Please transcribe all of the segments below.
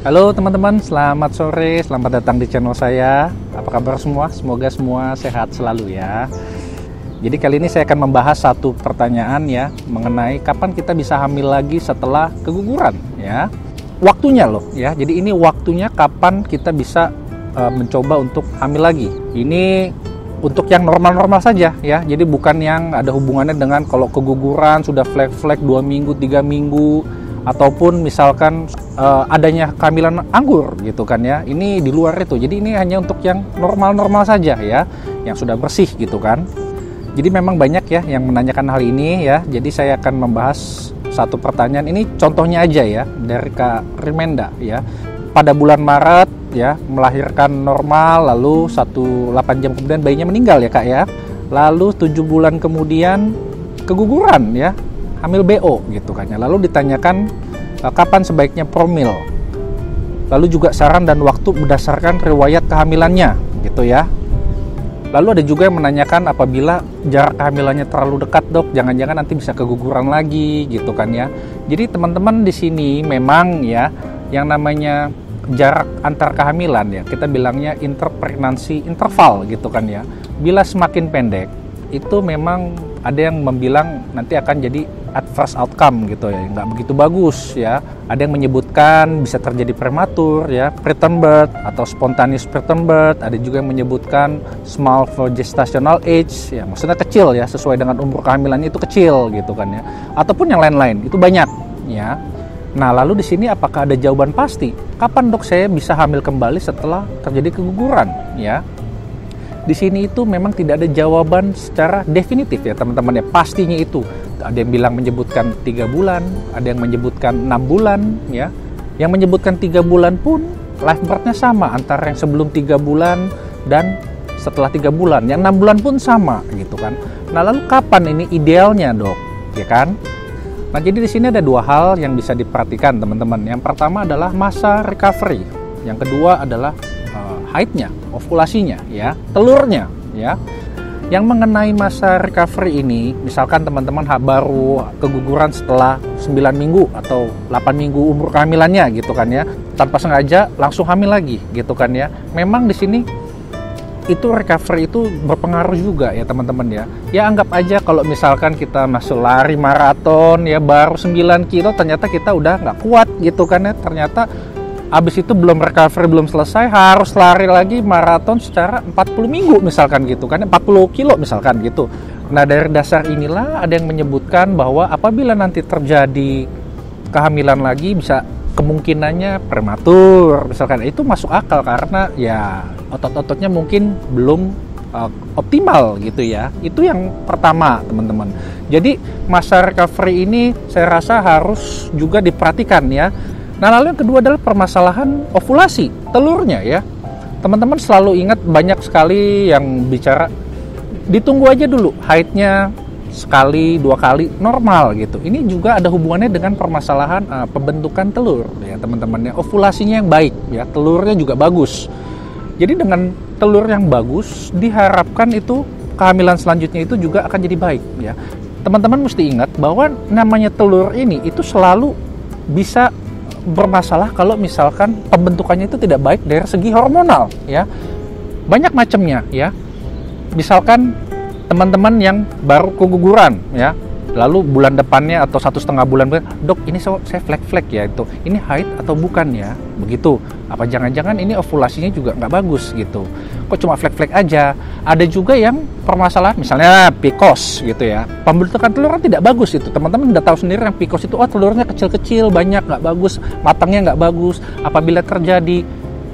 Halo teman-teman, selamat sore, selamat datang di channel saya. Apa kabar semua? Semoga semua sehat selalu ya. Jadi kali ini saya akan membahas satu pertanyaan ya, mengenai kapan kita bisa hamil lagi setelah keguguran ya. Waktunya loh ya, jadi ini waktunya kapan kita bisa mencoba untuk hamil lagi. Ini untuk yang normal-normal saja ya, jadi bukan yang ada hubungannya dengan kalau keguguran sudah flag 2 minggu, 3 minggu, ataupun misalkan adanya kehamilan anggur gitu kan ya. Ini di luar itu. Jadi ini hanya untuk yang normal-normal saja ya, yang sudah bersih gitu kan. Jadi memang banyak ya yang menanyakan hal ini ya. Jadi saya akan membahas satu pertanyaan. Ini contohnya aja ya, dari Kak Rimenda ya. Pada bulan Maret ya, melahirkan normal, lalu 8 jam kemudian bayinya meninggal ya Kak ya. Lalu 7 bulan kemudian keguguran ya, hamil BO gitu kan ya. Lalu ditanyakan kapan sebaiknya promil. Lalu juga saran dan waktu berdasarkan riwayat kehamilannya gitu ya. Lalu ada juga yang menanyakan apabila jarak kehamilannya terlalu dekat dok, jangan-jangan nanti bisa keguguran lagi gitu kan ya. Jadi teman-teman di sini memang ya, yang namanya jarak antar kehamilan ya, kita bilangnya interpregnancy interval gitu kan ya. Bila semakin pendek itu memang ada yang membilang nanti akan jadi adverse outcome gitu ya, nggak begitu bagus ya. Ada yang menyebutkan bisa terjadi prematur ya, preterm birth atau spontaneous preterm birth. Ada juga yang menyebutkan small for gestational age ya, maksudnya kecil ya, sesuai dengan umur kehamilannya itu kecil gitu kan ya. Ataupun yang lain-lain itu banyak ya. Nah lalu di sini apakah ada jawaban pasti? Kapan dok saya bisa hamil kembali setelah terjadi keguguran ya? Di sini itu memang tidak ada jawaban secara definitif ya teman-teman ya, pastinya itu. Ada yang bilang menyebutkan 3 bulan, ada yang menyebutkan 6 bulan ya. Yang menyebutkan 3 bulan pun life birth-nya sama antara yang sebelum 3 bulan dan setelah 3 bulan. Yang 6 bulan pun sama gitu kan. Nah lalu kapan ini idealnya dok? Ya kan? Nah jadi di sini ada 2 hal yang bisa diperhatikan teman-teman. Yang pertama adalah masa recovery. Yang kedua adalah haidnya, ovulasinya ya, telurnya ya. Yang mengenai masa recovery ini, misalkan teman-teman baru keguguran setelah 9 minggu atau 8 minggu umur kehamilannya gitu kan ya, tanpa sengaja langsung hamil lagi gitu kan ya. Memang di sini itu recovery itu berpengaruh juga ya teman-teman ya. Ya anggap aja kalau misalkan kita masuk lari maraton ya, baru 9 kilo ternyata kita udah nggak kuat gitu kan ya. Ternyata abis itu belum recovery, belum selesai, harus lari lagi maraton secara 40 minggu misalkan gitu kan, 40 kilo misalkan gitu. Nah dari dasar inilah ada yang menyebutkan bahwa apabila nanti terjadi kehamilan lagi bisa kemungkinannya prematur misalkan, itu masuk akal karena ya otot-ototnya mungkin belum optimal gitu ya. Itu yang pertama teman-teman. Jadi masa recovery ini saya rasa harus juga diperhatikan ya. Nah lalu yang kedua adalah permasalahan ovulasi, telurnya ya. Teman-teman selalu ingat, banyak sekali yang bicara ditunggu aja dulu haidnya sekali 2 kali normal gitu. Ini juga ada hubungannya dengan permasalahan pembentukan telur ya teman-teman ya. Ovulasinya yang baik ya, telurnya juga bagus. Jadi dengan telur yang bagus diharapkan itu kehamilan selanjutnya itu juga akan jadi baik ya. Teman-teman mesti ingat bahwa namanya telur ini itu selalu bisa bermasalah kalau misalkan pembentukannya itu tidak baik dari segi hormonal ya. Banyak macamnya ya. Misalkan teman-teman yang baru keguguran ya, lalu bulan depannya atau 1,5 bulan, dok ini saya flag ya, itu ini haid atau bukan ya, begitu. Apa jangan-jangan ini ovulasinya juga nggak bagus gitu, kok cuma flag aja. Ada juga yang permasalahan misalnya PCOS gitu ya, pembentukan telur kan tidak bagus itu. Teman-teman udah tahu sendiri yang PCOS itu, oh telurnya kecil-kecil, banyak, nggak bagus, matangnya nggak bagus. Apabila terjadi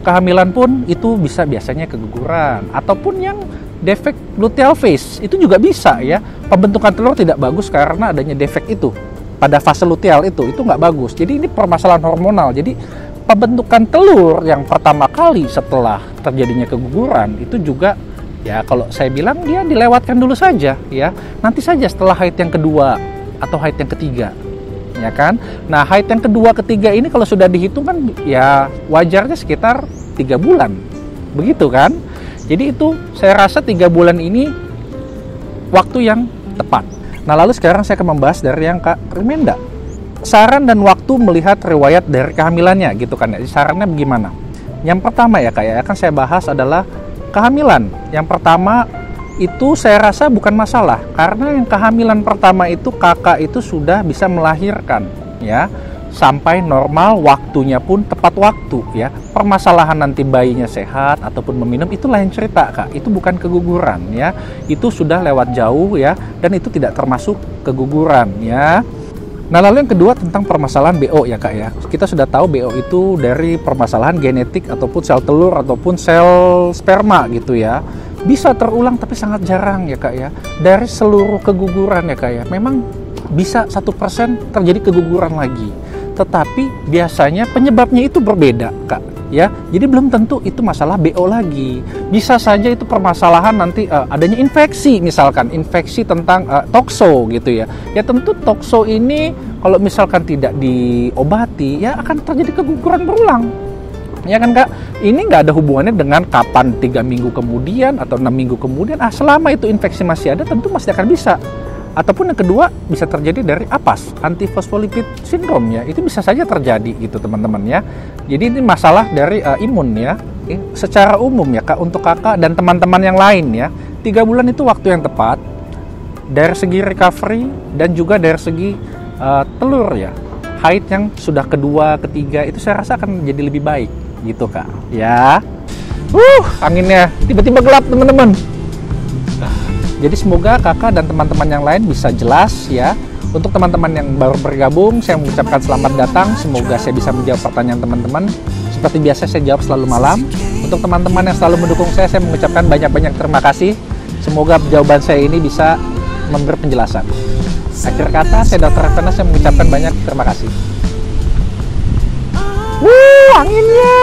kehamilan pun itu bisa biasanya keguguran. Ataupun yang defek luteal phase itu juga bisa ya, pembentukan telur tidak bagus karena adanya defek itu pada fase luteal itu nggak bagus. Jadi ini permasalahan hormonal. Jadi pembentukan telur yang pertama kali setelah terjadinya keguguran itu juga ya, kalau saya bilang dia dilewatkan dulu saja ya, nanti saja setelah haid yang kedua atau haid yang ketiga ya kan. Nah haid yang kedua ketiga ini kalau sudah dihitung kan ya wajarnya sekitar 3 bulan begitu kan. Jadi itu saya rasa 3 bulan ini waktu yang tepat. Nah lalu sekarang saya akan membahas dari yang Kak Rimenda. saran dan waktu melihat riwayat dari kehamilannya gitu kan ya. Sarannya bagaimana? Yang pertama ya Kak ya, akan saya bahas adalah kehamilan. Yang pertama itu saya rasa bukan masalah, karena yang kehamilan pertama itu kakak itu sudah bisa melahirkan ya, sampai normal, waktunya pun tepat waktu ya. Permasalahan nanti bayinya sehat ataupun meminum, itu lain cerita Kak. Itu bukan keguguran ya, itu sudah lewat jauh ya, dan itu tidak termasuk keguguran ya. Nah, lalu yang kedua tentang permasalahan BO ya Kak ya. Kita sudah tahu BO itu dari permasalahan genetik ataupun sel telur ataupun sel sperma gitu ya. Bisa terulang tapi sangat jarang ya Kak ya. Dari seluruh keguguran ya Kak ya, memang bisa 1% terjadi keguguran lagi. Tetapi biasanya penyebabnya itu berbeda Kak ya. Jadi belum tentu itu masalah BO lagi. Bisa saja itu permasalahan nanti adanya infeksi, misalkan infeksi tentang tokso gitu ya. Ya tentu tokso ini kalau misalkan tidak diobati ya akan terjadi keguguran berulang. Ya kan Kak, ini nggak ada hubungannya dengan kapan 3 minggu kemudian atau 6 minggu kemudian. Selama itu infeksi masih ada, tentu masih akan bisa. Ataupun yang kedua bisa terjadi dari APAS, antifosfolipid syndrome ya, itu bisa saja terjadi gitu teman-teman ya. Jadi ini masalah dari imun ya. Secara umum ya Kak, untuk kakak dan teman-teman yang lain ya, 3 bulan itu waktu yang tepat dari segi recovery dan juga dari segi telur ya. Haid yang sudah kedua, ketiga itu saya rasa akan jadi lebih baik gitu Kak ya. Anginnya tiba-tiba gelap teman-teman. Jadi semoga kakak dan teman-teman yang lain bisa jelas ya. Untuk teman-teman yang baru bergabung, saya mengucapkan selamat datang. Semoga saya bisa menjawab pertanyaan teman-teman. Seperti biasa saya jawab selalu malam. Untuk teman-teman yang selalu mendukung saya mengucapkan banyak-banyak terima kasih. Semoga jawaban saya ini bisa memberi penjelasan. Akhir kata, saya Dr. Revena, saya mengucapkan banyak terima kasih. Anginnya!